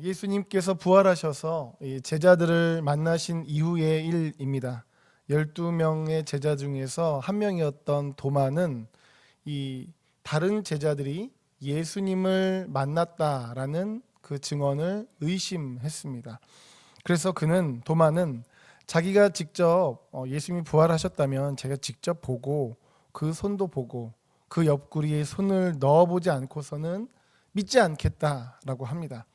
예수님께서 부활하셔서 이 제자들을 만나신 이후의 일입니다. 12명의 제자 중에서 한 명이었던 도마는 이 다른 제자들이 예수님을 만났다라는 그 증언을 의심했습니다. 그래서 도마는 자기가 직접 예수님이 부활하셨다면 제가 직접 보고 그 손도 보고 그 옆구리에 손을 넣어보지 않고서는 믿지 않겠다라고 합니다.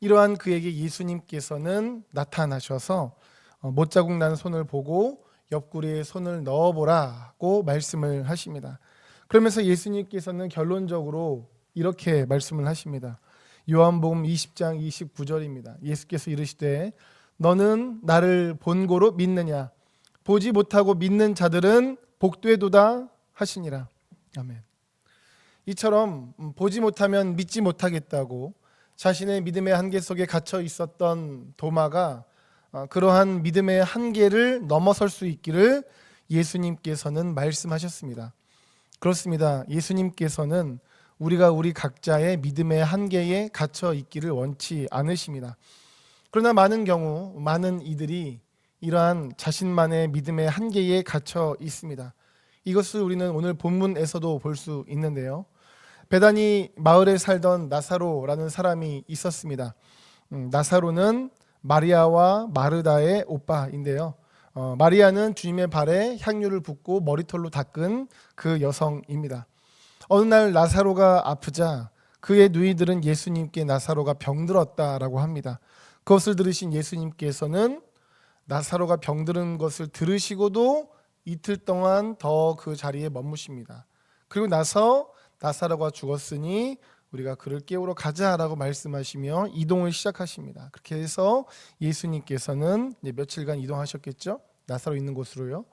이러한 그에게 예수님께서는 나타나셔서 못자국 난 손을 보고 옆구리에 손을 넣어보라고 말씀을 하십니다. 그러면서 예수님께서는 결론적으로 이렇게 말씀을 하십니다. 요한복음 20장 29절입니다. 예수께서 이르시되 너는 나를 본고로 믿느냐? 보지 못하고 믿는 자들은 복되도다 하시니라. 아멘. 이처럼 보지 못하면 믿지 못하겠다고 자신의 믿음의 한계 속에 갇혀 있었던 도마가 그러한 믿음의 한계를 넘어설 수 있기를 예수님께서는 말씀하셨습니다. 그렇습니다. 예수님께서는 우리가 우리 각자의 믿음의 한계에 갇혀 있기를 원치 않으십니다. 그러나 많은 경우 많은 이들이 이러한 자신만의 믿음의 한계에 갇혀 있습니다. 이것을 우리는 오늘 본문에서도 볼 수 있는데요. 베다니 마을에 살던 나사로라는 사람이 있었습니다. 나사로는 마리아와 마르다의 오빠인데요. 마리아는 주님의 발에 향유를 붓고 머리털로 닦은 그 여성입니다. 어느 날 나사로가 아프자 그의 누이들은 예수님께 나사로가 병들었다라고 합니다. 그것을 들으신 예수님께서는 나사로가 병드는 것을 들으시고도 이틀 동안 더 그 자리에 머무십니다. 그리고 나서 나사로가 죽었으니 우리가 그를 깨우러 가자라고 말씀하시며 이동을 시작하십니다. 그렇게 해서 예수님께서는 며칠간 이동하셨겠죠? 나사로 있는 곳으로요.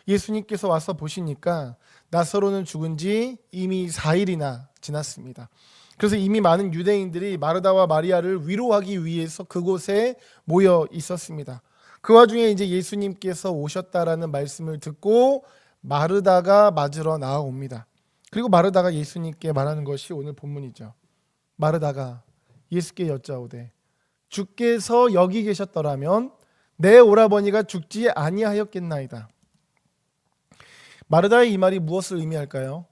예수님께서 와서 보시니까 나사로는 죽은 지 이미 4일이나 지났습니다. 그래서 이미 많은 유대인들이 마르다와 마리아를 위로하기 위해서 그곳에 모여 있었습니다. 그 와중에 이제 예수님께서 오셨다라는 말씀을 듣고 마르다가 맞으러 나아옵니다. 그리고 마르다가 예수님께 말하는 것이 오늘 본문이죠. 마르다가 예수께 여짜오되 주께서 여기 계셨더라면 내 오라버니가 죽지 아니하였겠나이다. 마르다의 이 말이 무엇을 의미할까요?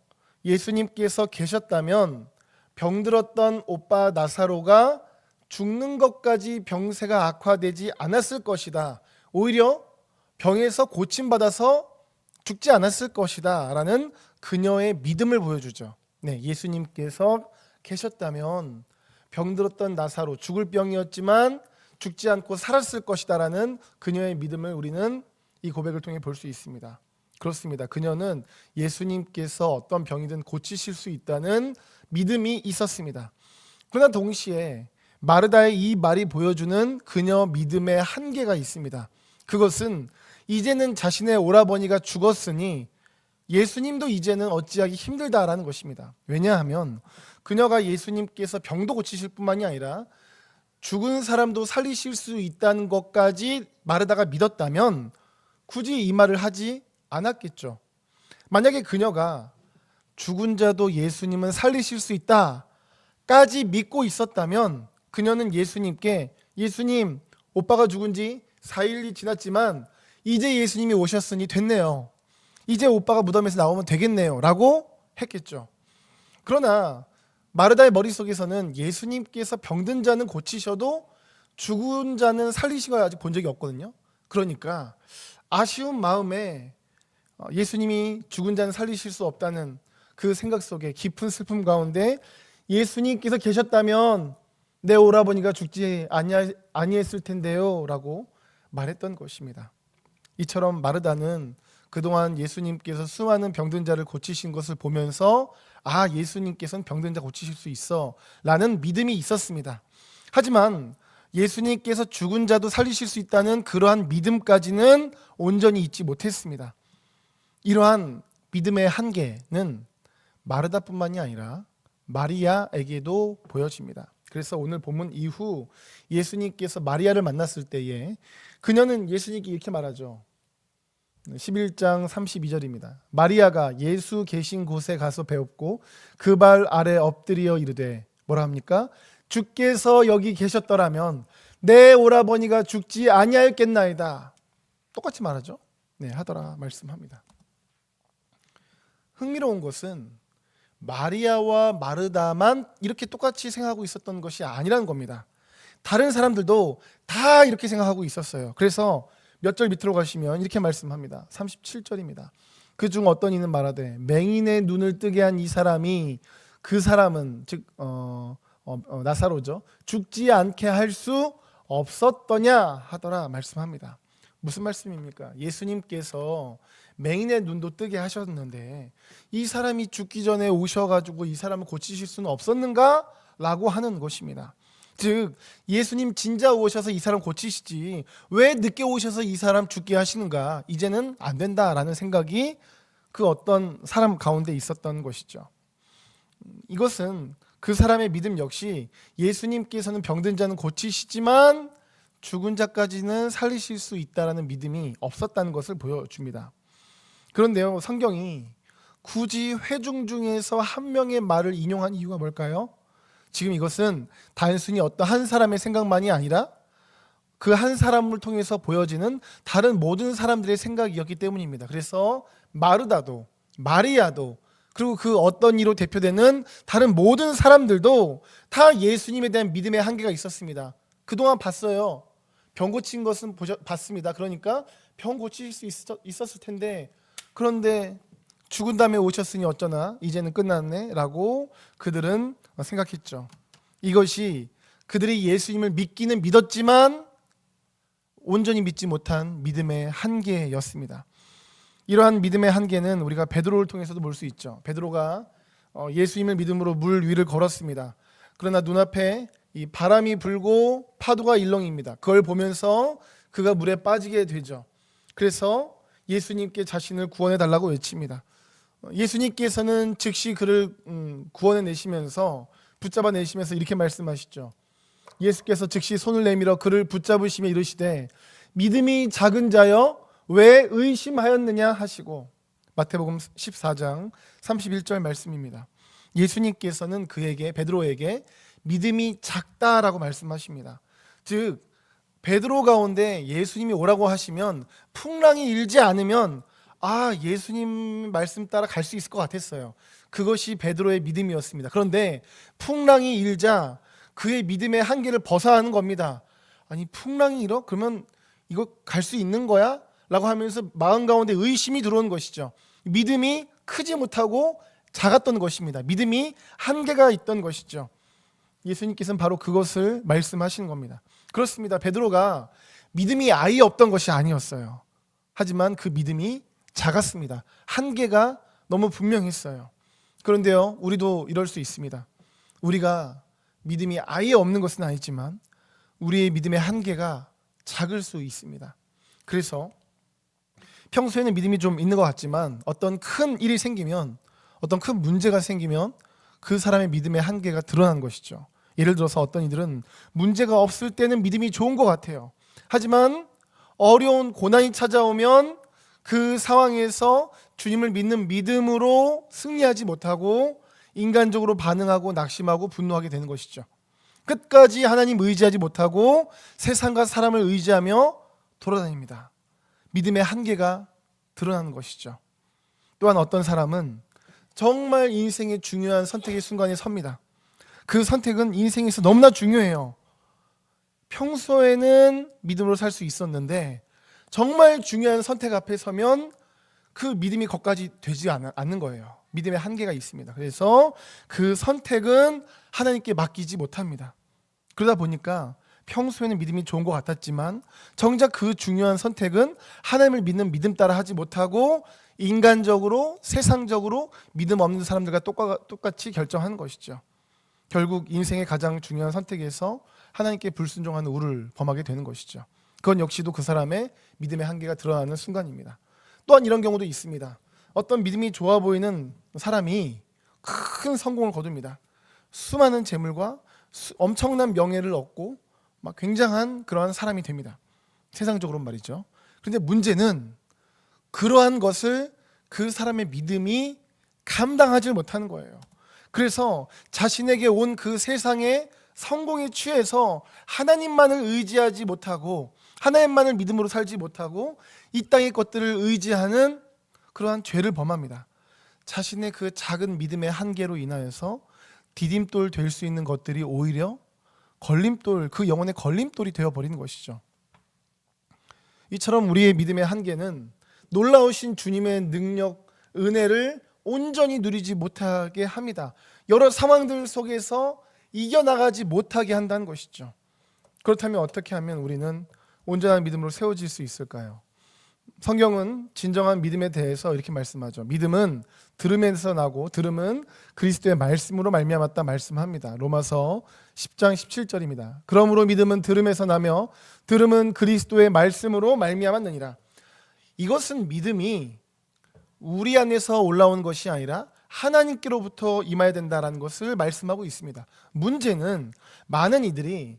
예수님께서 계셨다면 병들었던 오빠 나사로가 죽는 것까지 병세가 악화되지 않았을 것이다. 오히려 병에서 고침받아서 죽지 않았을 것이다 라는 그녀의 믿음을 보여주죠. 네, 예수님께서 계셨다면 병들었던 나사로 죽을 병이었지만 죽지 않고 살았을 것이다 라는 그녀의 믿음을 우리는 이 고백을 통해 볼 수 있습니다. 그렇습니다. 그녀는 예수님께서 어떤 병이든 고치실 수 있다는 믿음이 있었습니다. 그러나 동시에 마르다의 이 말이 보여주는 그녀 믿음의 한계가 있습니다. 그것은 이제는 자신의 오라버니가 죽었으니 예수님도 이제는 어찌하기 힘들다라는 것입니다. 왜냐하면 그녀가 예수님께서 병도 고치실 뿐만이 아니라 죽은 사람도 살리실 수 있다는 것까지 마르다가 믿었다면 굳이 이 말을 하지 않았겠죠. 만약에 그녀가 죽은 자도 예수님은 살리실 수 있다까지 믿고 있었다면 그녀는 예수님께 예수님, 오빠가 죽은 지 4일이 지났지만 이제 예수님이 오셨으니 됐네요. 이제 오빠가 무덤에서 나오면 되겠네요 라고 했겠죠. 그러나 마르다의 머릿속에서는 예수님께서 병든 자는 고치셔도 죽은 자는 살리시고 아직 본 적이 없거든요. 그러니까 아쉬운 마음에 예수님이 죽은 자는 살리실 수 없다는 그 생각 속에 깊은 슬픔 가운데 예수님께서 계셨다면 내 오라버니가 죽지 아니했을 텐데요 라고 말했던 것입니다. 이처럼 마르다는 그동안 예수님께서 수많은 병든 자를 고치신 것을 보면서 예수님께서는 병든 자 고치실 수 있어 라는 믿음이 있었습니다. 하지만 예수님께서 죽은 자도 살리실 수 있다는 그러한 믿음까지는 온전히 잊지 못했습니다. 이러한 믿음의 한계는 마르다뿐만이 아니라 마리아에게도 보여집니다. 그래서 오늘 본문 이후 예수님께서 마리아를 만났을 때에 그녀는 예수님께 이렇게 말하죠. 11장 32절입니다. 마리아가 예수 계신 곳에 가서 배웠고 그 발 아래 엎드려 이르되 뭐라 합니까? 주께서 여기 계셨더라면 내 오라버니가 죽지 아니하였겠나이다. 똑같이 말하죠. 네, 하더라 말씀합니다. 흥미로운 것은 마리아와 마르다만 이렇게 똑같이 생각하고 있었던 것이 아니라는 겁니다. 다른 사람들도 다 이렇게 생각하고 있었어요. 그래서 몇 절 밑으로 가시면 이렇게 말씀합니다. 37절입니다. 그중 어떤 이는 말하되 맹인의 눈을 뜨게 한 이 사람이 그 사람은 즉 나사로죠. 죽지 않게 할 수 없었더냐 하더라 말씀합니다. 무슨 말씀입니까? 예수님께서 맹인의 눈도 뜨게 하셨는데 이 사람이 죽기 전에 오셔가지고 이 사람을 고치실 수는 없었는가? 라고 하는 것입니다. 즉 예수님 진짜 오셔서 이 사람 고치시지 왜 늦게 오셔서 이 사람 죽게 하시는가? 이제는 안 된다라는 생각이 그 어떤 사람 가운데 있었던 것이죠. 이것은 그 사람의 믿음 역시 예수님께서는 병든 자는 고치시지만 죽은 자까지는 살리실 수 있다라는 믿음이 없었다는 것을 보여줍니다. 그런데요, 성경이 굳이 회중 중에서 한 명의 말을 인용한 이유가 뭘까요? 지금 이것은 단순히 어떤 한 사람의 생각만이 아니라 그 한 사람을 통해서 보여지는 다른 모든 사람들의 생각이었기 때문입니다. 그래서 마르다도 마리아도 그리고 그 어떤 이로 대표되는 다른 모든 사람들도 다 예수님에 대한 믿음의 한계가 있었습니다. 그동안 봤어요. 병 고친 것은 봤습니다. 그러니까 병 고칠 수 있었을 텐데 그런데 죽은 다음에 오셨으니 어쩌나 이제는 끝났네 라고 그들은 생각했죠. 이것이 그들이 예수님을 믿기는 믿었지만 온전히 믿지 못한 믿음의 한계였습니다. 이러한 믿음의 한계는 우리가 베드로를 통해서도 볼 수 있죠. 베드로가 예수님을 믿음으로 물 위를 걸었습니다. 그러나 눈앞에 이 바람이 불고 파도가 일렁입니다. 그걸 보면서 그가 물에 빠지게 되죠. 그래서 예수님께 자신을 구원해 달라고 외칩니다. 예수님께서는 즉시 그를 구원해 내시면서 붙잡아 내시면서 이렇게 말씀하시죠. 예수께서 즉시 손을 내밀어 그를 붙잡으시며 이르시되 믿음이 작은 자여 왜 의심하였느냐 하시고 마태복음 14장 31절 말씀입니다. 예수님께서는 그에게 베드로에게 믿음이 작다라고 말씀하십니다. 즉 베드로 가운데 예수님이 오라고 하시면 풍랑이 일지 않으면 예수님 말씀 따라 갈 수 있을 것 같았어요. 그것이 베드로의 믿음이었습니다. 그런데 풍랑이 일자 그의 믿음의 한계를 벗어나는 겁니다. 아니 풍랑이 일어? 그러면 이거 갈 수 있는 거야? 라고 하면서 마음 가운데 의심이 들어온 것이죠. 믿음이 크지 못하고 작았던 것입니다. 믿음이 한계가 있던 것이죠. 예수님께서는 바로 그것을 말씀하시는 겁니다. 그렇습니다. 베드로가 믿음이 아예 없던 것이 아니었어요. 하지만 그 믿음이 작았습니다. 한계가 너무 분명했어요. 그런데요, 우리도 이럴 수 있습니다. 우리가 믿음이 아예 없는 것은 아니지만 우리의 믿음의 한계가 작을 수 있습니다. 그래서 평소에는 믿음이 좀 있는 것 같지만 어떤 큰 일이 생기면 어떤 큰 문제가 생기면 그 사람의 믿음의 한계가 드러나는 것이죠. 예를 들어서 어떤 이들은 문제가 없을 때는 믿음이 좋은 것 같아요. 하지만 어려운 고난이 찾아오면 그 상황에서 주님을 믿는 믿음으로 승리하지 못하고 인간적으로 반응하고 낙심하고 분노하게 되는 것이죠. 끝까지 하나님 의지하지 못하고 세상과 사람을 의지하며 돌아다닙니다. 믿음의 한계가 드러나는 것이죠. 또한 어떤 사람은 정말 인생의 중요한 선택의 순간에 섭니다. 그 선택은 인생에서 너무나 중요해요. 평소에는 믿음으로 살 수 있었는데 정말 중요한 선택 앞에 서면 그 믿음이 거기까지 되지 않는 거예요. 믿음의 한계가 있습니다. 그래서 그 선택은 하나님께 맡기지 못합니다. 그러다 보니까 평소에는 믿음이 좋은 것 같았지만 정작 그 중요한 선택은 하나님을 믿는 믿음 따라 하지 못하고 인간적으로 세상적으로 믿음 없는 사람들과 똑같이 결정하는 것이죠. 결국 인생의 가장 중요한 선택에서 하나님께 불순종하는 우를 범하게 되는 것이죠. 그건 역시도 그 사람의 믿음의 한계가 드러나는 순간입니다. 또한 이런 경우도 있습니다. 어떤 믿음이 좋아 보이는 사람이 큰 성공을 거둡니다. 수많은 재물과 엄청난 명예를 얻고 막 굉장한 그러한 사람이 됩니다. 세상적으로는 말이죠. 그런데 문제는 그러한 것을 그 사람의 믿음이 감당하지 못하는 거예요. 그래서 자신에게 온 그 세상의 성공에 취해서 하나님만을 의지하지 못하고 하나님만을 믿음으로 살지 못하고 이 땅의 것들을 의지하는 그러한 죄를 범합니다. 자신의 그 작은 믿음의 한계로 인하여서 디딤돌 될 수 있는 것들이 오히려 걸림돌, 그 영혼의 걸림돌이 되어버리는 것이죠. 이처럼 우리의 믿음의 한계는 놀라우신 주님의 능력, 은혜를 온전히 누리지 못하게 합니다. 여러 상황들 속에서 이겨나가지 못하게 한다는 것이죠. 그렇다면 어떻게 하면 우리는 온전한 믿음으로 세워질 수 있을까요? 성경은 진정한 믿음에 대해서 이렇게 말씀하죠. 믿음은 들음에서 나고 들음은 그리스도의 말씀으로 말미암았다 말씀합니다. 로마서 10장 17절입니다. 그러므로 믿음은 들음에서 나며 들음은 그리스도의 말씀으로 말미암았느니라. 이것은 믿음이 우리 안에서 올라온 것이 아니라 하나님께로부터 임해야 된다는 것을 말씀하고 있습니다. 문제는 많은 이들이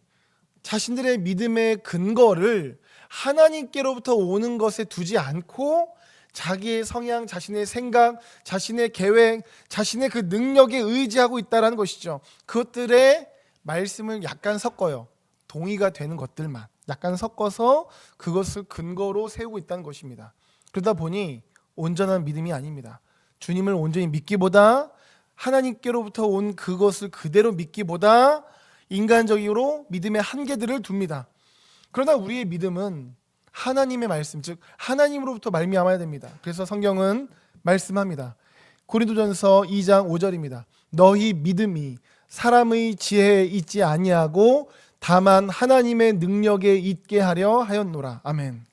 자신들의 믿음의 근거를 하나님께로부터 오는 것에 두지 않고 자기의 성향, 자신의 생각, 자신의 계획, 자신의 그 능력에 의지하고 있다는 것이죠. 그것들의 말씀을 약간 섞어요. 동의가 되는 것들만 약간 섞어서 그것을 근거로 세우고 있다는 것입니다. 그러다 보니 온전한 믿음이 아닙니다. 주님을 온전히 믿기보다 하나님께로부터 온 그것을 그대로 믿기보다 인간적으로 믿음의 한계들을 둡니다. 그러나 우리의 믿음은 하나님의 말씀, 즉 하나님으로부터 말미암아야 됩니다. 그래서 성경은 말씀합니다. 고린도전서 2장 5절입니다. 너희 믿음이 사람의 지혜에 있지 아니하고 다만 하나님의 능력에 있게 하려 하였노라. 아멘.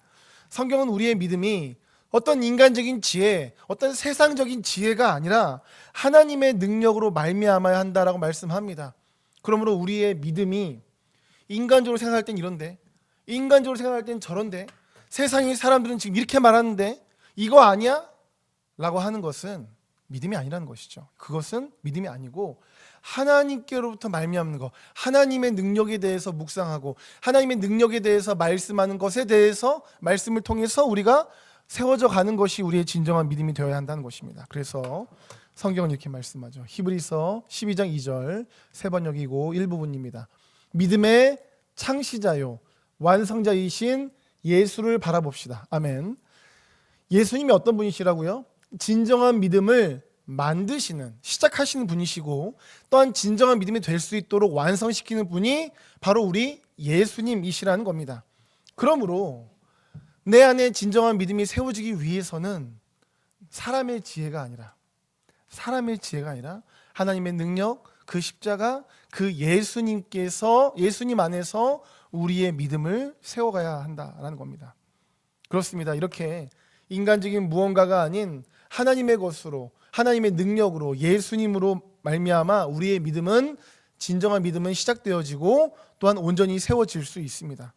성경은 우리의 믿음이 어떤 인간적인 지혜, 어떤 세상적인 지혜가 아니라 하나님의 능력으로 말미암아야 한다라고 말씀합니다. 그러므로 우리의 믿음이 인간적으로 생각할 땐 이런데, 인간적으로 생각할 땐 저런데, 세상의 사람들은 지금 이렇게 말하는데 이거 아니야? 라고 하는 것은 믿음이 아니라는 것이죠. 그것은 믿음이 아니고 하나님께로부터 말미암는 것, 하나님의 능력에 대해서 묵상하고 하나님의 능력에 대해서 말씀하는 것에 대해서 말씀을 통해서 우리가 세워져 가는 것이 우리의 진정한 믿음이 되어야 한다는 것입니다. 그래서 성경은 이렇게 말씀하죠. 히브리서 12장 2절 세 번역이고 일부분입니다. 믿음의 창시자요 완성자이신 예수를 바라봅시다. 아멘. 예수님이 어떤 분이시라고요? 진정한 믿음을 만드시는, 시작하시는 분이시고 또한 진정한 믿음이 될 수 있도록 완성시키는 분이 바로 우리 예수님이시라는 겁니다. 그러므로 내 안에 진정한 믿음이 세워지기 위해서는 사람의 지혜가 아니라 하나님의 능력, 그 십자가, 그 예수님 안에서 우리의 믿음을 세워가야 한다라는 겁니다. 그렇습니다. 이렇게 인간적인 무언가가 아닌 하나님의 것으로, 하나님의 능력으로, 예수님으로 말미암아 우리의 믿음은, 진정한 믿음은 시작되어지고 또한 온전히 세워질 수 있습니다.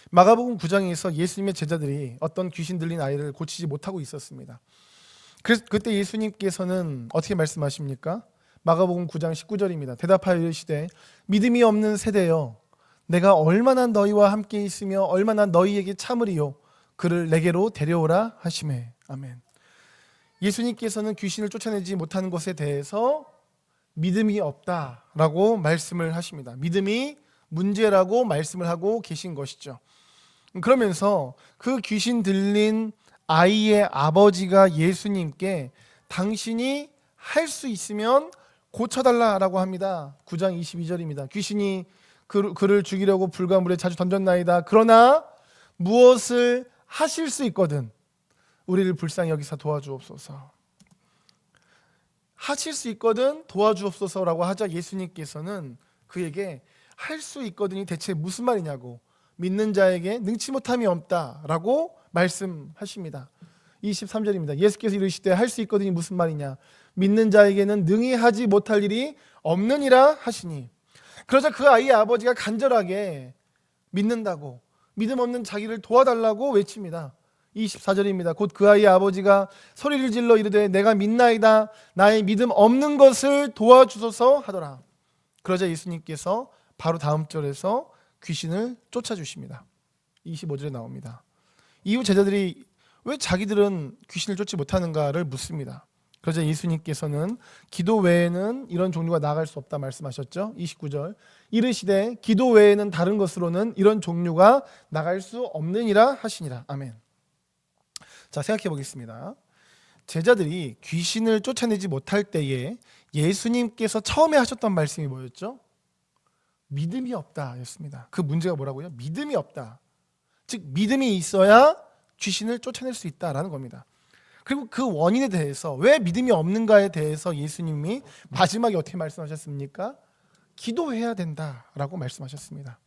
마가복음 9장에서 예수님의 제자들이 어떤 귀신 들린 아이를 고치지 못하고 있었습니다. 그래서 그때 예수님께서는 어떻게 말씀하십니까? 마가복음 9장 19절입니다. 대답하여 이르시되 믿음이 없는 세대여 내가 얼마나 너희와 함께 있으며 얼마나 너희에게 참으리요 그를 내게로 데려오라 하시매. 아멘. 예수님께서는 귀신을 쫓아내지 못하는 것에 대해서 믿음이 없다라고 말씀을 하십니다. 믿음이 문제라고 말씀을 하고 계신 것이죠. 그러면서 그 귀신 들린 아이의 아버지가 예수님께 당신이 할 수 있으면 고쳐달라라고 합니다. 9장 22절입니다. 귀신이 그를 죽이려고 불과 물에 자주 던졌나이다. 그러나 무엇을 하실 수 있거든 우리를 불쌍히 여기사 도와주옵소서. 하실 수 있거든 도와주옵소서라고 하자 예수님께서는 그에게 할 수 있거든이 대체 무슨 말이냐고, 믿는 자에게 능치 못함이 없다라고 말씀하십니다. 23절입니다. 예수께서 이르시되 할 수 있거든이 무슨 말이냐, 믿는 자에게는 능히 하지 못할 일이 없느니라 하시니. 그러자 그 아이의 아버지가 간절하게 믿는다고, 믿음 없는 자기를 도와달라고 외칩니다. 24절입니다. 곧 그 아이의 아버지가 소리를 질러 이르되 내가 믿나이다 나의 믿음 없는 것을 도와주소서 하더라. 그러자 예수님께서 바로 다음 절에서 귀신을 쫓아주십니다. 25절에 나옵니다. 이후 제자들이 왜 자기들은 귀신을 쫓지 못하는가를 묻습니다. 그러자 예수님께서는 기도 외에는 이런 종류가 나아갈 수 없다 말씀하셨죠. 29절 이르시되 기도 외에는 다른 것으로는 이런 종류가 나갈 수 없느니라 하시니라. 아멘. 자, 생각해 보겠습니다. 제자들이 귀신을 쫓아내지 못할 때에 예수님께서 처음에 하셨던 말씀이 뭐였죠? 믿음이 없다 였습니다. 그 문제가 뭐라고요? 믿음이 없다. 즉 믿음이 있어야 귀신을 쫓아낼 수 있다라는 겁니다. 그리고 그 원인에 대해서 왜 믿음이 없는가에 대해서 예수님이 마지막에 어떻게 말씀하셨습니까? 기도해야 된다라고 말씀하셨습니다.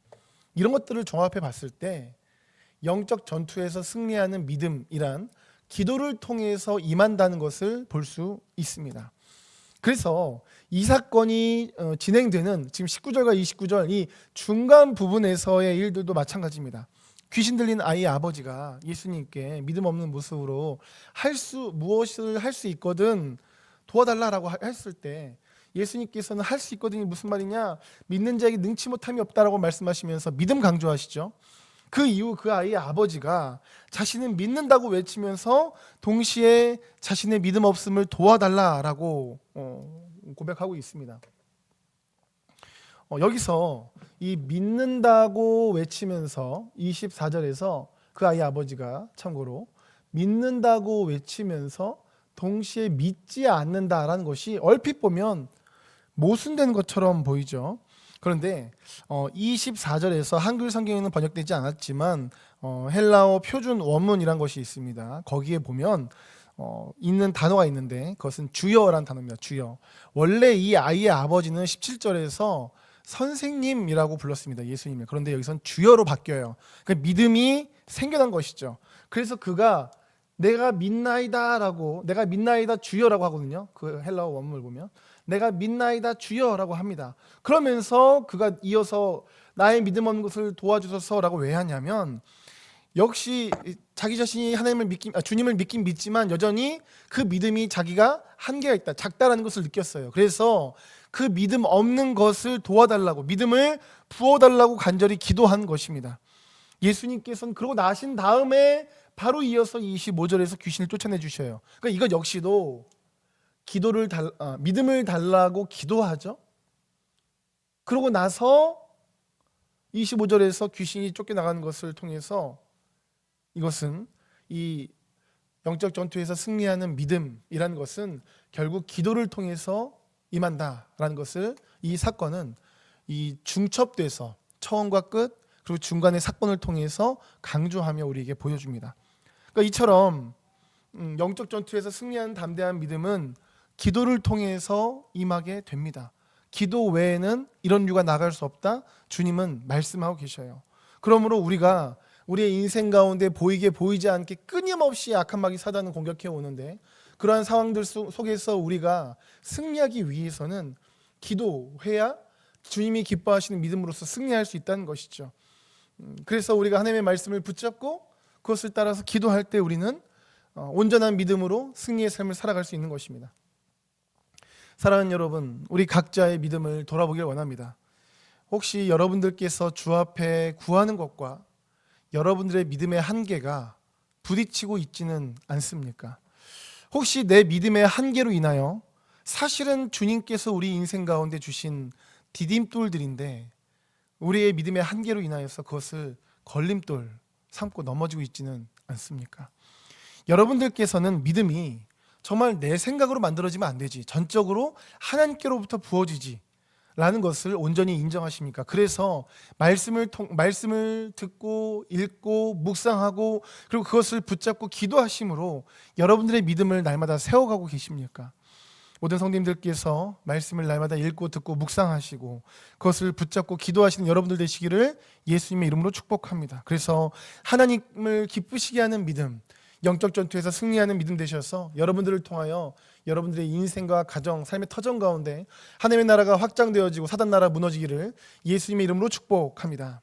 이런 것들을 종합해 봤을 때 영적 전투에서 승리하는 믿음이란 기도를 통해서 임한다는 것을 볼 수 있습니다. 그래서 이 사건이 진행되는 지금 19절과 29절 이 중간 부분에서의 일들도 마찬가지입니다. 귀신 들린 아이의 아버지가 예수님께 믿음 없는 모습으로 무엇을 할 수 있거든 도와달라라고 했을 때 예수님께서는 할 수 있거든이 무슨 말이냐? 믿는 자에게 능치 못함이 없다라고 말씀하시면서 믿음 강조하시죠. 그 이후 그 아이의 아버지가 자신은 믿는다고 외치면서 동시에 자신의 믿음 없음을 도와달라라고 고백하고 있습니다. 여기서 이 믿는다고 외치면서 24절에서 그 아이 아버지가 참고로 믿는다고 외치면서 동시에 믿지 않는다라는 것이 얼핏 보면 모순된 것처럼 보이죠. 그런데 24절에서 한글 성경에는 번역되지 않았지만 헬라어 표준 원문이란 것이 있습니다. 거기에 보면 있는 단어가 있는데 그것은 주여라는 단어입니다. 주여. 원래 이 아이의 아버지는 17절에서 선생님이라고 불렀습니다. 예수님을. 그런데 여기선 주여로 바뀌어요. 그러니까 믿음이 생겨난 것이죠. 그래서 그가 내가 믿나이다라고 내가 믿나이다 주여라고 하거든요. 그 헬라어 원문을 보면 내가 믿나이다 주여라고 합니다. 그러면서 그가 이어서 나의 믿음 없는 것을 도와주소서라고 왜 하냐면 역시 자기 자신이 주님을 믿긴 믿지만 여전히 그 믿음이 자기가 한계가 있다, 작다라는 것을 느꼈어요. 그래서 그 믿음 없는 것을 도와달라고 믿음을 부어달라고 간절히 기도한 것입니다. 예수님께서는 그러고 나신 다음에 바로 이어서 25절에서 귀신을 쫓아내 주셔요. 그러니까 이것 역시도 믿음을 달라고 기도하죠. 그러고 나서 25절에서 귀신이 쫓겨나가는 것을 통해서 이것은 이 영적 전투에서 승리하는 믿음이라는 것은 결국 기도를 통해서 임한다라는 것을 이 사건은 이 중첩돼서 처음과 끝 그리고 중간의 사건을 통해서 강조하며 우리에게 보여줍니다. 그러니까 이처럼 영적 전투에서 승리하는 담대한 믿음은 기도를 통해서 임하게 됩니다. 기도 외에는 이런 이유가 나갈 수 없다. 주님은 말씀하고 계셔요. 그러므로 우리가 우리의 인생 가운데 보이게 보이지 않게 끊임없이 악한 마귀 사단을 공격해 오는데 그러한 상황들 속에서 우리가 승리하기 위해서는 기도해야 주님이 기뻐하시는 믿음으로서 승리할 수 있다는 것이죠. 그래서 우리가 하나님의 말씀을 붙잡고 그것을 따라서 기도할 때 우리는 온전한 믿음으로 승리의 삶을 살아갈 수 있는 것입니다. 사랑하는 여러분, 우리 각자의 믿음을 돌아보길 원합니다. 혹시 여러분들께서 주 앞에 구하는 것과 여러분들의 믿음의 한계가 부딪히고 있지는 않습니까? 혹시 내 믿음의 한계로 인하여 사실은 주님께서 우리 인생 가운데 주신 디딤돌들인데 우리의 믿음의 한계로 인하여서 그것을 걸림돌 삼고 넘어지고 있지는 않습니까? 여러분들께서는 믿음이 정말 내 생각으로 만들어지면 안 되지, 전적으로 하나님께로부터 부어지지 라는 것을 온전히 인정하십니까? 그래서 말씀을 듣고 읽고 묵상하고 그리고 그것을 붙잡고 기도하심으로 여러분들의 믿음을 날마다 세워가고 계십니까? 모든 성도님들께서 말씀을 날마다 읽고 듣고 묵상하시고 그것을 붙잡고 기도하시는 여러분들 되시기를 예수님의 이름으로 축복합니다. 그래서 하나님을 기쁘시게 하는 믿음, 영적 전투에서 승리하는 믿음 되셔서 여러분들을 통하여 여러분들의 인생과 가정, 삶의 터전 가운데 하나님의 나라가 확장되어지고 사단 나라 무너지기를 예수님의 이름으로 축복합니다.